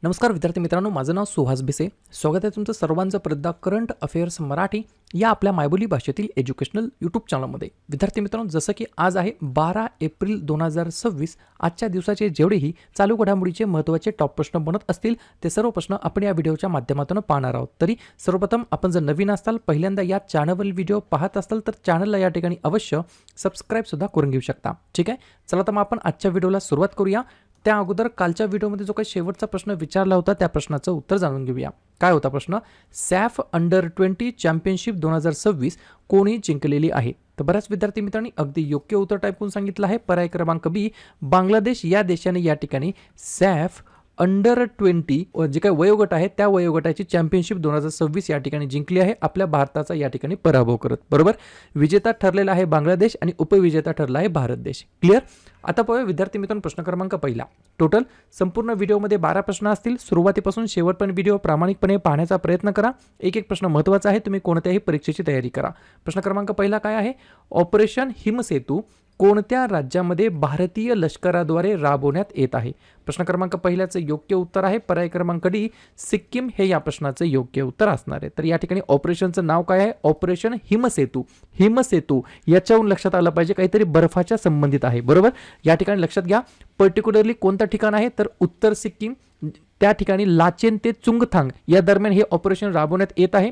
नमस्कार विद्यार्थी मित्रांनो, माझं नाव सुहास भिसे. स्वागत आहे तुमचं सर्वांचं परत करंट अफेअर्स मराठी या आपल्या मायबोली भाषेतील एज्युकेशनल यूट्यूब चॅनलमध्ये. विद्यार्थी मित्रांनो, जसं की आज आहे 12 एप्रिल 2026. आजच्या दिवसाचे जेवढेही चालू घडामोडीचे महत्त्वाचे टॉप प्रश्न बनत असतील ते सर्व प्रश्न आपण या व्हिडिओच्या माध्यमातून पाहणार आहोत. तरी सर्वप्रथम आपण जर नवीन असाल, पहिल्यांदा या चॅनलवरील व्हिडिओ पाहत असाल तर चॅनलला या ठिकाणी अवश्य सबस्क्राईब सुद्धा करून घेऊ शकता. ठीक आहे, चला तर मग आपण आजच्या व्हिडिओला सुरुवात करूया. त्या अगोदर कालच्या व्हिडिओमध्ये जो काही शेवटचा प्रश्न विचारला होता त्या प्रश्नाचं उत्तर जाणून घेऊया. काय होता प्रश्न? सॅफ अंडर-20 चॅम्पियनशिप 2026 कोणी जिंकलेली आहे? तर बऱ्याच विद्यार्थी मित्रांनी अगदी योग्य उत्तर टाईप करून सांगितलं आहे. पर्याय क्रमांक बी, बांगलादेश या देशाने या ठिकाणी सॅफ अंडर-20 जे काही वयोगट आहे त्या वयोगटाची चॅम्पियनशिप 2026 या ठिकाणी जिंकली आहे, आपल्या भारताचा या ठिकाणी पराभव करत. बरोबर, विजेता ठरलेला आहे बांगलादेश आणि उपविजेता ठरला आहे भारत देश. क्लिअर? आता पाहूया विद्यार्थी मित्रांनो प्रश्न क्रमांक पहिला. टोटल संपूर्ण व्हिडिओमध्ये 12 प्रश्न असतील. सुरुवातीपासून शेवटपर्यंत व्हिडिओ प्रामाणिकपणे पाहण्याचा प्रयत्न करा. एक एक प्रश्न महत्त्वाचा आहे, तुम्ही कोणत्याही परीक्षेची तयारी करा. प्रश्न क्रमांक पहिला काय आहे? ऑपरेशन हिमसेतू कोणत्या राज्यामध्ये भारतीय लष्कराद्वारे राबवण्यात येत आहे? प्रश्न क्रमांक पहिल्याचं योग्य उत्तर आहे पर्याय क्रमांक डी, सिक्कीम हे या प्रश्नाचं योग्य उत्तर असणार आहे. तर या ठिकाणी ऑपरेशनचं नाव काय आहे? ऑपरेशन हिमसेतू. हिमसेतू याच्यावरून लक्षात आलं पाहिजे काहीतरी बर्फाच्या संबंधित आहे. बरोबर, या ठिकाणी लक्षात घ्या. पर्टिक्युलरली कोणतं ठिकाण आहे तर उत्तर सिक्कीम, त्या ठिकाणी लाचेन ते चुंगथांग या दरम्यान हे ऑपरेशन राबवण्यात येत आहे.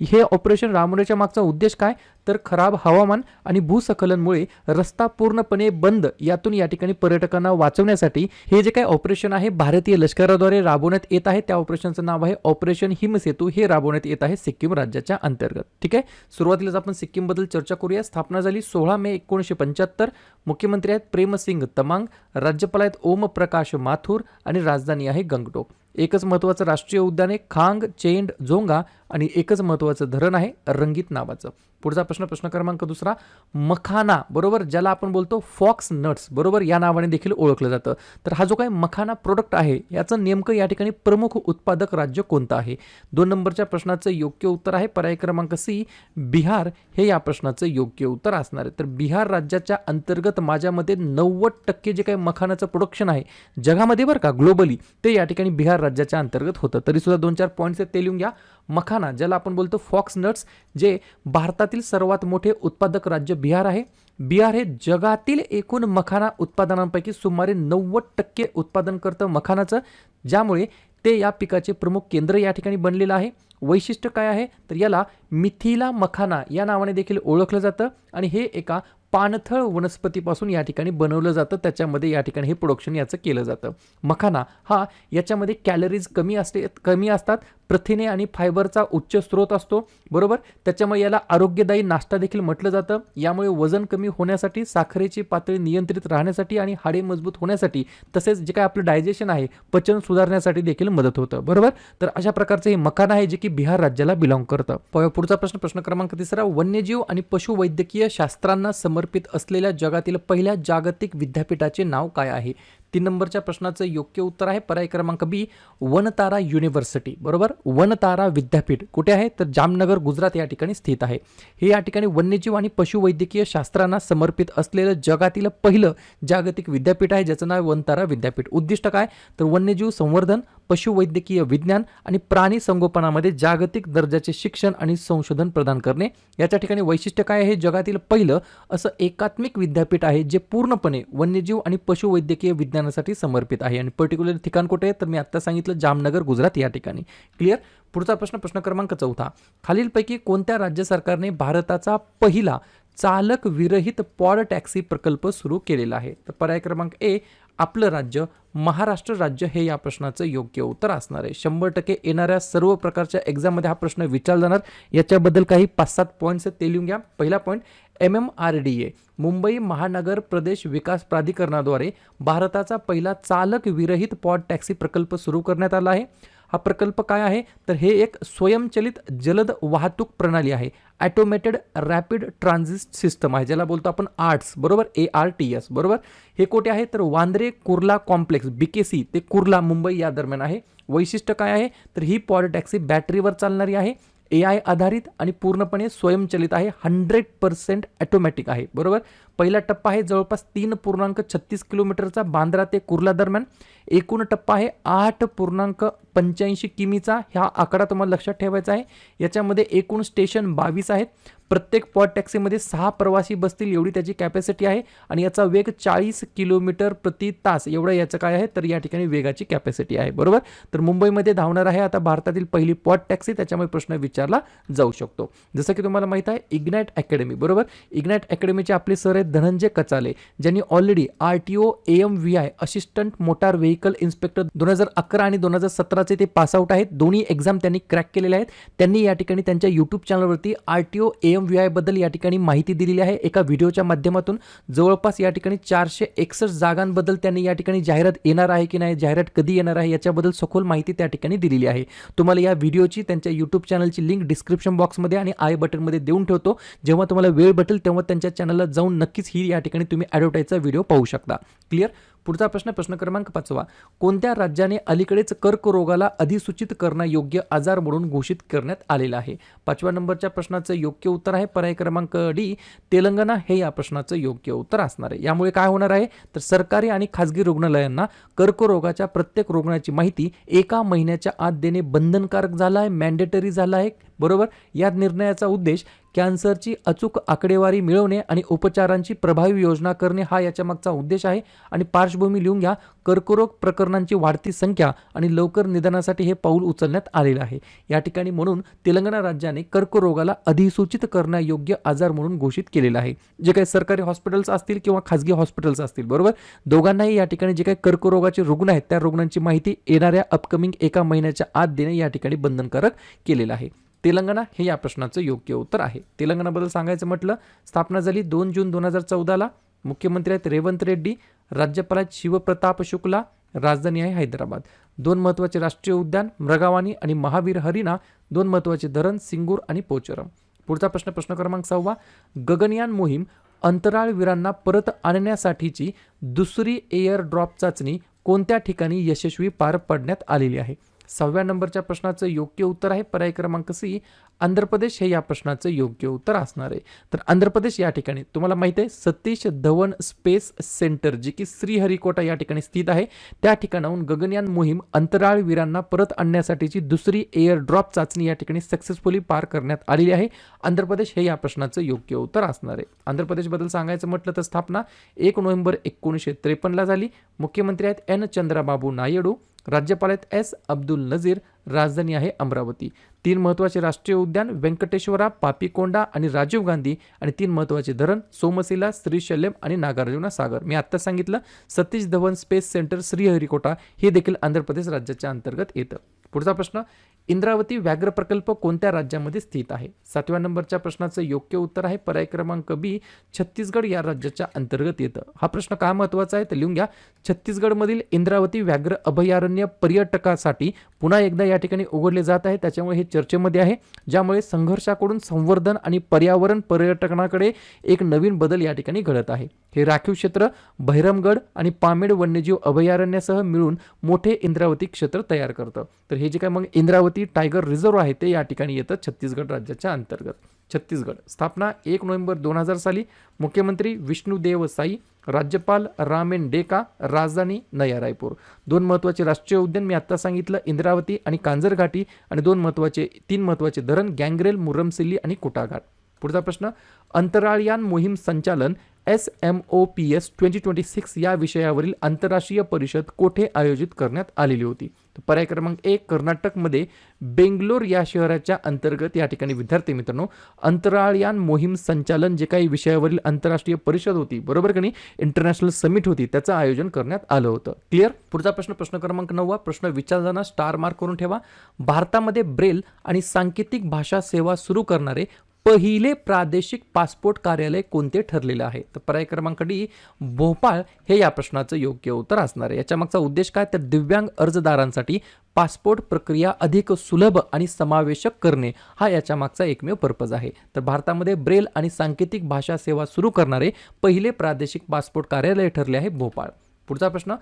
हे ऑपरेशन राबवण्याच्या मागचा उद्देश काय तर खराब हवामान आणि भूस्खलनमुळे रस्ता पूर्णपणे बंद, यातून या ठिकाणी पर्यटकांना वाचवण्यासाठी हे जे काही ऑपरेशन आहे भारतीय लष्कराद्वारे राबवण्यात येत आहे. त्या ऑपरेशनचं नाव आहे ऑपरेशन हिमसेतू. हे राबवण्यात येत आहे सिक्कीम राज्याच्या अंतर्गत. ठीक आहे, सुरुवातीलाच आपण सिक्कीमबद्दल चर्चा करूया. स्थापना झाली 16 मे 1975. मुख्यमंत्री आहेत प्रेमसिंग तमांग, राज्यपाल आहेत ओम प्रकाश माथुर आणि राजधानी आहे गंगटोक. एकच महत्त्वाचं राष्ट्रीय उद्यान आहे खांग चेंड झोंगा आणि एकच महत्त्वाचं धरण आहे रंगीत नावाचं. पुढचा प्रश्न, प्रश्न क्रमांक दुसरा. मखाना, बरोबर, ज्याला आपण बोलतो फॉक्स नट्स, बरोबर, या नावाने देखील ओळखलं जातं. तर हा जो काही मखाना प्रोडक्ट आहे याचं नेमकं या ठिकाणी प्रमुख उत्पादक राज्य कोणतं आहे? 2 नंबरच्या प्रश्नाचं योग्य उत्तर आहे पर्याय क्रमांक सी, बिहार हे या प्रश्नाचं योग्य उत्तर असणार आहे. तर बिहार राज्याच्या अंतर्गत माझ्यामध्ये 90% जे काही मखानाचं प्रोडक्शन आहे जगामध्ये, बरं का, ग्लोबली, ते या ठिकाणी बिहार राज्याच्या अंतर्गत होतं. तरी सुद्धा 2-4 पॉईंट्स आहेत ते लिहून घ्या. मखाना, ज्याला आपण बोलतो फॉक्स नट्स, जे भारतातील सर्वात मोठे उत्पादक राज्य बिहार आहे. बिहार हे जगातील एकूण मखाना उत्पादनांपैकी सुमारे 90% उत्पादन करतं मखानाचं, ज्यामुळे ते या पिकाचे प्रमुख केंद्र या ठिकाणी बनलेलं आहे. वैशिष्ट्य काय आहे तर याला मिथिला मखाना या नावाने देखील ओळखलं जातं आणि हे एका पाणथळ वनस्पतीपासून या ठिकाणी बनवलं जातं. त्याच्यामध्ये या ठिकाणी हे प्रोडक्शन याचं केलं जातं. मखाना हा याच्यामध्ये कॅलरीज कमी असतात, प्रथिने आणि फायबरचा उच्च स्रोत असतो. बरोबर, त्याच्यामुळे याला आरोग्यदायी नाश्ता देखील म्हटलं जातं. यामुळे वजन कमी होण्यासाठी, साखरेची पातळी नियंत्रित राहण्यासाठी आणि हाडे मजबूत होण्यासाठी, तसेच जे काय आपलं डायजेशन आहे, पचन सुधारण्यासाठी देखील मदत होतं. बरोबर, तर अशा प्रकारचे हे मखाना आहे जे की बिहार राज्याला बिलॉंग करतं. पुढचा प्रश्न, प्रश्न क्रमांक तिसरा. वन्यजीव आणि पशुवैद्यकीय शास्त्रांना समर्पित असलेल्या जगातील पहिल्या जागतिक विद्यापीठाचे नाव काय आहे? 3 नंबरच्या प्रश्नाचं योग्य उत्तर आहे पर्याय क्रमांक बी, वनतारा युनिव्हर्सिटी. बरोबर, वनतारा विद्यापीठ कुठे आहे तर जामनगर गुजरात या ठिकाणी स्थित आहे. हे या ठिकाणी वन्यजीव आणि पशुवैद्यकीय शास्त्रांना समर्पित असलेलं जगातील पहिलं जागतिक विद्यापीठ आहे, ज्याचं नाव वनतारा विद्यापीठ. उद्दिष्ट काय तर वन्यजीव संवर्धन, पशुवैद्यकीय विज्ञान आणि प्राणी संगोपनामध्ये जागतिक दर्जाचे शिक्षण आणि संशोधन प्रदान करणे. याच्या ठिकाणी वैशिष्ट्य काय आहे? जगातील पहिलं असं एकात्मिक विद्यापीठ आहे जे पूर्णपणे वन्यजीव आणि पशुवैद्यकीय विज्ञानासाठी समर्पित आहे. आणि पर्टिक्युलर ठिकाण कुठे आहे तर मी आता सांगितलं जामनगर गुजरात या ठिकाणी. क्लिअर? पुढचा प्रश्न, प्रश्न क्रमांक 4. खालीलपैकी कोणत्या राज्य सरकारने भारताचा पहिला चालक विरहित पॉड टॅक्सी प्रकल्प सुरू केलेला आहे? तर पर्याय क्रमांक ए, आपलं राज्य, महाराष्ट्र राज्य हे या प्रश्नाचं योग्य उत्तर असणार आहे. 100% येणाऱ्या सर्व प्रकारच्या एक्झाममध्ये हा प्रश्न विचारला जाणार. याच्याबद्दल काही 5-7 पॉईंट्स आहेत ते लिहून घ्या. पहिला पॉईंट, MMRDA मुंबई महानगर प्रदेश विकास प्राधिकरणाद्वारे भारताचा पहिला चालक विरहित पॉड टॅक्सी प्रकल्प सुरू करण्यात आला आहे. हा प्रकल्प काय आहे तर हे एक स्वयंचलित जलद वाहतूक प्रणाली आहे. ऑटोमेटेड रॅपिड ट्रान्झिट सिस्टम आहे, ज्याला बोलतो आपण आर्ट्स. बरोबर, ARTS. बरोबर, हे कुठे आहे तर वांद्रे कुर्ला कॉम्प्लेक्स, BKC ते कुर्ला मुंबई या दरम्यान आहे. वैशिष्ट्य काय आहे तर ही पॉड टॅक्सी बॅटरीवर चालणारी आहे. AI आधारित आणि पूर्णपणे स्वयंचलित आहे, 100% ऑटोमॅटिक आहे, बरोबर. पहिला टप्पा आहे जवळपास 3.36 किलोमीटरचा बांद्रा ते कुर्ला दरम्यान. एकूण टप्पा आहे 8.85 किमीचा. हा आकडा तुम्हाला लक्षात ठेवायचा आहे. याच्यामध्ये एकूण स्टेशन 22 आहेत. प्रत्येक पॉड टॅक्सीमध्ये 6 प्रवासी बसतील एवढी त्याची कॅपॅसिटी आहे आणि याचा वेग 40 किलोमीटर प्रति तास एवढं याचं काय आहे तर या ठिकाणी वेगाची कॅपॅसिटी आहे, बरोबर. तर मुंबईमध्ये धावणार आहे आता भारतातील पहिली पॉड टॅक्सी. त्याच्यामुळे प्रश्न विचारला जाऊ शकतो. जसं की तुम्हाला माहित आहे इग्नाइट अकॅडमी, बरोबर. इग्नाइट अकॅडमीचे आपले सर आहेत धनंजय कचाले, ज्यांनी already RTO AMVI assistant motor vehicle inspector 2011 आणि 2017चे ते पासआउट आहेत. दोन्ही एक्झाम त्यांनी क्रॅक केलेले आहेत. त्यांनी या ठिकाणी त्यांच्या यूट्यूब चॅनलवरती RTO AMVI बद्दल या ठिकाणी माहिती दिलेली आहे एका व्हिडिओच्या माध्यमातून. जवळपास या ठिकाणी 461 जागांबद्दल त्यांनी या ठिकाणी जाहिरात येणार आहे की नाही, जाहिरात कधी येणार आहे याच्याबद्दल सखोल माहिती त्या ठिकाणी दिलेली आहे. तुम्हाला या व्हिडिओची त्यांच्या यूट्यूब चॅनलची लिंक डिस्क्रिप्शन बॉक्समध्ये आणि आय बटनमध्ये देऊन ठेवतो. जेव्हा तुम्हाला वेळ भेटेल तेव्हा त्यांच्या चॅनलला जाऊन नक्कीच ही या ठिकाणी तुम्ही ॲडव्हर्टाईजचा व्हिडिओ पाहू शकता. क्लिअर. पुढचा प्रश्न क्रमांक 5. कोणत्या राज्याने अलीकडेच कर्करोगाला अधिसूचित करण्यायोग्य आजार म्हणून घोषित करण्यात आलेला आहे? 5व्या नंबरच्या प्रश्नाचं योग्य उत्तर आहे पर्याय क्रमांक डी, तेलंगणा हे या प्रश्नाचं योग्य उत्तर असणार आहे. यामुळे काय होणार आहे तर सरकारी आणि खाजगी रुग्णालयांना कर्करोगाच्या प्रत्येक रुग्णाची माहिती 1 महिन्याच्या आत देणे बंधनकारक झालं आहे, मॅन्डेटरी झालं आहे, बरोबर. या निर्णयाचा उद्देश कॅन्सरची अचूक आकडेवारी मिळवणे आणि उपचारांची प्रभावी योजना करणे हा याच्या मागचा उद्देश आहे. आणि पार्श्वभूमी लिहून घ्या, कर्करोग प्रकरणांची वाढती संख्या आणि लवकर निदानासाठी हे पाऊल उचलण्यात आलेलं आहे. या ठिकाणी म्हणून तेलंगणा राज्याने कर्करोगाला अधिसूचित करण्यायोग्य आजार म्हणून घोषित केलेला आहे. जे काही सरकारी हॉस्पिटल्स असतील किंवा खाजगी हॉस्पिटल्स असतील, बरोबर, दोघांनाही या ठिकाणी जे काही कर्करोगाचे रुग्ण आहेत त्या रुग्णांची माहिती येणाऱ्या अपकमिंग 1 महिन्याच्या आत देणे या ठिकाणी बंधनकारक केलेलं आहे. तेलंगणा हे या प्रश्नाचं योग्य उत्तर आहे. तेलंगणाबद्दल सांगायचं म्हटलं, स्थापना झाली 2 जून 2014ला. मुख्यमंत्री आहेत रेवंत रेड्डी, राज्यपाल आहेत शिवप्रताप शुक्ला, राजधानी आहे हैदराबाद. 2 महत्त्वाचे राष्ट्रीय उद्यान मृगावानी आणि महावीर हरिणा, 2 महत्त्वाचे धरण सिंगूर आणि पोचरम. पुढचा प्रश्न क्रमांक 6. गगनयान मोहीम अंतराळवीरांना परत आणण्यासाठीची दुसरी एअर ड्रॉप चाचणी कोणत्या ठिकाणी यशस्वी पार पाडण्यात आलेली आहे? 6व्या नंबरच्या प्रश्नाचं योग्य उत्तर आहे पर्याय क्रमांक सी, आंध्र प्रदेश हे या प्रश्नाचं योग्य उत्तर असणार आहे. तर आंध्र प्रदेश या ठिकाणी तुम्हाला माहिती आहे सतीश धवन स्पेस सेंटर जे की श्रीहरिकोटा या ठिकाणी स्थित आहे. त्या ठिकाणाहून गगनयान मोहीम अंतराळवीरांना परत आणण्यासाठीची दुसरी एअर ड्रॉप चाचणी या ठिकाणी सक्सेसफुली पार करण्यात आलेली आहे. आंध्र प्रदेश हे या प्रश्नाचं योग्य उत्तर असणार आहे. आंध्र प्रदेशबद्दल सांगायचं म्हटलं तर स्थापना 1 नोव्हेंबर 1953ला झाली. मुख्यमंत्री आहेत N चंद्राबाबू नायडू, राज्यपाल आहेत S अब्दुल नजीर, राजधानी आहे अमरावती. 3 महत्त्वाचे राष्ट्रीय उद्यान व्यंकटेश्वरा, पापीकोंडा आणि राजीव गांधी आणि 3 महत्त्वाचे धरण सोमशिला, श्रीशैल्यम आणि नागार्जुना सागर. मी आत्ता सांगितलं सतीश धवन स्पेस सेंटर श्रीहरिकोटा हे देखील आंध्र प्रदेश राज्याच्या अंतर्गत येतं. पुढचा प्रश्न, इंद्रावती व्याघ्र प्रकल्प कोणत्या राज्यामध्ये स्थित आहे? 7व्या नंबरच्या प्रश्नाचं योग्य उत्तर आहे पर्याय क्रमांक बी, छत्तीसगड या राज्याच्या अंतर्गत येतं. हा प्रश्न का महत्त्वाचा आहे तर लिहून घ्या, छत्तीसगडमधील इंद्रावती व्याघ्र अभयारण्य पर्यटकासाठी पुन्हा एकदा या ठिकाणी उघडले जात आहे. त्याच्यामुळे हे चर्चेमध्ये आहे, ज्यामुळे संघर्षाकडून संवर्धन आणि पर्यावरण पर्यटनाकडे एक नवीन बदल या ठिकाणी घडत आहे. हे राखीव क्षेत्र बहिरमगड आणि पामेड वन्यजीव अभयारण्यासह मिळून मोठे इंद्रावती क्षेत्र तयार करतं. तर हे जे काय मग इंद्रावती टायगर रिझर्व आहे ते या ठिकाणी येतं छत्तीसगड राज्याच्या अंतर्गत. छत्तीसगड स्थापना 1 नोव्हेंबर 2000 साली. मुख्यमंत्री विष्णुदेव साई, राज्यपाल रामेन डेका, राजधानी नया रायपूर. 2 महत्त्वाचे राष्ट्रीय उद्यान मी आत्ता सांगितलं इंद्रावती आणि कांजरघाटी आणि 3 महत्त्वाचे धरण गँग्रेल, मुरमसिल्ली आणि कुटाघाट. पुढचा प्रश्न, अंतराळयान मोहीम संचालन SMOPS 2026 या विषयावरील आंतरराष्ट्रीय परिषद कोठे आयोजित करण्यात आलेली होती? तर पर्याय क्रमांक 1 कर्नाटकमध्ये बेंगलोर या शहराच्या अंतर्गत या ठिकाणी विद्यार्थी मित्रांनो अंतराळयान मोहीम संचालन जे काही विषयावरील आंतरराष्ट्रीय परिषद होती, बरोबर का नाही, इंटरनॅशनल समिट होती, त्याचं आयोजन करण्यात आलं होतं. क्लिअर. पुढचा प्रश्न क्रमांक 9 प्रश्न विचारताना स्टार मार्क करून ठेवा. भारतामध्ये ब्रेल आणि सांकेतिक भाषा सेवा सुरू करणारे पहिले प्रादेशिक पासपोर्ट कार्यालय कोणते ठरलेले आहे? तर पर्याय क्रमांक डी, भोपाळ हे या प्रश्नाचं योग्य उत्तर असणार आहे. याच्या मागचा उद्देश काय तर दिव्यांग अर्जदारांसाठी पासपोर्ट प्रक्रिया अधिक सुलभ आणि समावेशक करणे हा याच्या मागचा एकमेव पर्पज आहे. तर भारतामध्ये ब्रेल आणि सांकेतिक भाषा सेवा सुरू करणारे पहिले प्रादेशिक पासपोर्ट कार्यालय ठरले आहे भोपाळ. पुढचा प्रश्न,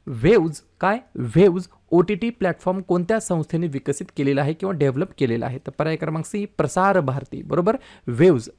वेव्ज काय वेव्ज OTT प्लॅटफॉर्म कोणत्या संस्थेने विकसित केलेला आहे किंवा डेव्हलप केलेला आहे? तर पर्याय क्रमांक सी प्रसार भारती. बरोबर. Waves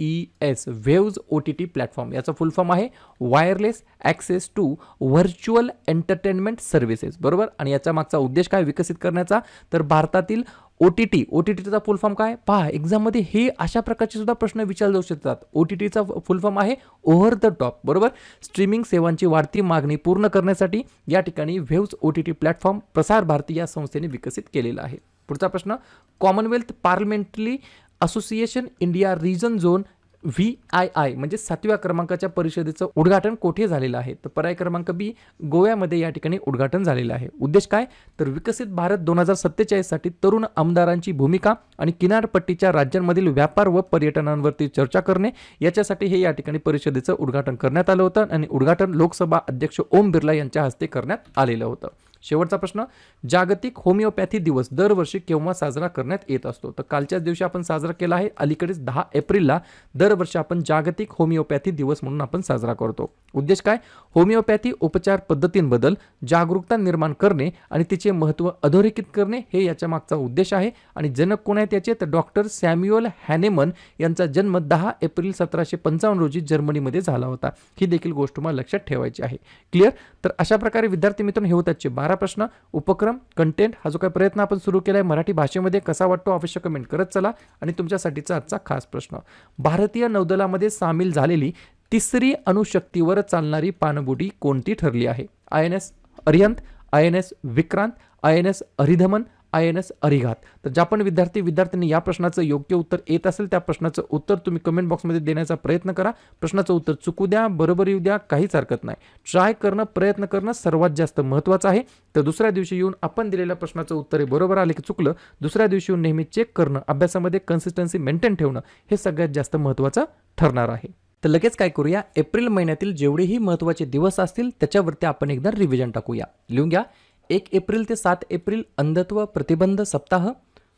WAVES Waves OTT platform याचा फुल फॉर्म आहे wireless access to virtual entertainment services. बरोबर. आणि याचा मागचा उद्देश काय विकसित करण्याचा? तर भारतातील OTTचा फुल फॉर्म काय? पहा एक्झाममध्ये हे अशा प्रकारचे सुद्धा प्रश्न विचारले जाऊ शकतात. OTTचा फुल फॉर्म आहे ओव्हर द टॉप. बरोबर. स्ट्रीमिंग सेवांची वाढती मागणी पूर्ण करण्यासाठी या ठिकाणी waves OTT platform Prasar Bharati या संस्थेने विकसित केलेला आहे. पुढचा प्रश्न, Commonwealth Parliamentary Association India Region Zone VII म्हणजे 7व्या क्रमांकाच्या परिषदेचं उद्घाटन कोठे झालेलं आहे? तर पर्याय क्रमांक बी गोव्यामध्ये या ठिकाणी उद्घाटन झालेलं आहे. उद्देश काय? तर विकसित भारत 2047 साठी तरुण आमदारांची भूमिका आणि किनारपट्टीच्या राज्यांमधील व्यापार व पर्यटनांवरती चर्चा करणे याच्यासाठी हे या ठिकाणी परिषदेचं उद्घाटन करण्यात आलं होतं आणि उद्घाटन लोकसभा अध्यक्ष ओम बिर्ला यांच्या हस्ते करण्यात आलेलं होतं. शेवटचा प्रश्न, जागतिक होमिओपॅथी दिवस दरवर्षी केव्हा साजरा करण्यात येत असतो? तर कालच्याच दिवशी आपण साजरा केला आहे. अलीकडेच 10 एप्रिलला दरवर्षी आपण जागतिक होमिओपॅथी दिवस म्हणून आपण साजरा करतो. उद्देश काय? होमिओपॅथी उपचार पद्धतींबद्दल जागरूकता निर्माण करणे आणि तिचे महत्त्व अधोरेखित करणे हे याच्या मागचा उद्देश आहे. आणि जनक कोण आहेत याचे? तर डॉक्टर सॅम्युअल हॅनेमन यांचा जन्म 10 एप्रिल 1755 रोजी जर्मनीमध्ये झाला होता. ही देखील गोष्ट तुम्हाला लक्षात ठेवायची आहे. क्लिअर? तर अशा प्रकारे विद्यार्थी मित्रांनो हे होतात 12 प्रश्न. उपक्रम कंटेंट हा जो काही प्रयत्न आपण सुरू केला आहे मराठी भाषेमध्ये कसा वाटतो अवश्य कमेंट करत चला. आणि तुमच्यासाठीचा आजचा खास प्रश्न, भारतीय नौदलामध्ये सामील झालेली तिसरी अणुशक्तीवर चालणारी पाणबुडी कोणती ठरली आहे? INS Arihant, INS Vikrant, INS Aridhaman, INS Arighat. तर ज्या पण विद्यार्थ्यांनी या प्रश्नाचं योग्य उत्तर येत असेल त्या प्रश्नाचं उत्तर तुम्ही कमेंट बॉक्समध्ये देण्याचा प्रयत्न करा. प्रश्नाचं उत्तर चुकू द्या, बरोबर येऊ द्या, काहीच हरकत नाही. ट्राय करणं, प्रयत्न करणं सर्वात जास्त महत्त्वाचं आहे. तर दुसऱ्या दिवशी येऊन आपण दिलेल्या प्रश्नाचं उत्तर बरोबर आले की चुकलं, दुसऱ्या दिवशी येऊन नेहमी चेक करणं, अभ्यासामध्ये कन्सिस्टन्सी मेंटेन ठेवणं हे सगळ्यात जास्त महत्त्वाचं ठरणार आहे. तर लगेच काय करूया, एप्रिल महिन्यातील जेवढेही महत्त्वाचे दिवस असतील त्याच्यावरती आपण एकदा रिव्हिजन टाकूया. लिहून घ्या. 1 एप्रिल ते 7 एप्रिल अंधत्व प्रतिबंध सप्ताह,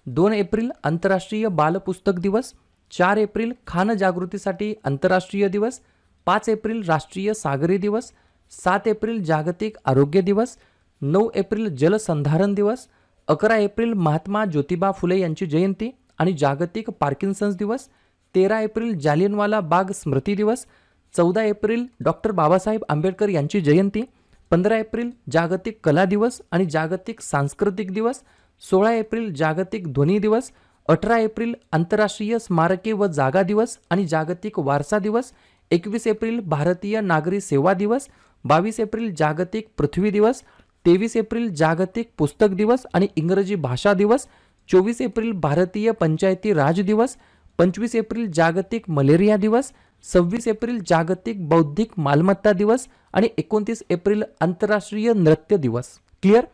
2 एप्रिल आंतरराष्ट्रीय बालपुस्तक दिवस, 4 एप्रिल खान जागृतीसाठी आंतरराष्ट्रीय दिवस, 5 एप्रिल राष्ट्रीय सागरी दिवस, 7 एप्रिल जागतिक आरोग्य दिवस, 9 एप्रिल जलसंधारण दिवस, 11 एप्रिल महात्मा ज्योतिबा फुले यांची जयंती आणि जागतिक पार्किन्सन्स दिवस, 13 एप्रिल जालियनवाला बाग स्मृती दिवस, 14 एप्रिल डॉक्टर बाबासाहेब आंबेडकर यांची जयंती, 15 एप्रिल जागतिक कला दिवस आणि जागतिक सांस्कृतिक दिवस, 16 एप्रिल जागतिक ध्वनी दिवस, 18 एप्रिल आंतरराष्ट्रीय स्मारके व जागा दिवस आणि जागतिक वारसा दिवस, 21 एप्रिल भारतीय नागरी सेवा दिवस, 22 एप्रिल जागतिक पृथ्वी दिवस, 23 एप्रिल जागतिक पुस्तक दिवस आणि इंग्रजी भाषा दिवस, 24 एप्रिल भारतीय पंचायती राज दिवस, 25 एप्रिल जागतिक मलेरिया दिवस, 26 एप्रिल जागतिक बौद्धिक मालमत्ता दिवस आणि 29 एप्रिल आंतरराष्ट्रीय नृत्य दिवस. क्लिअर?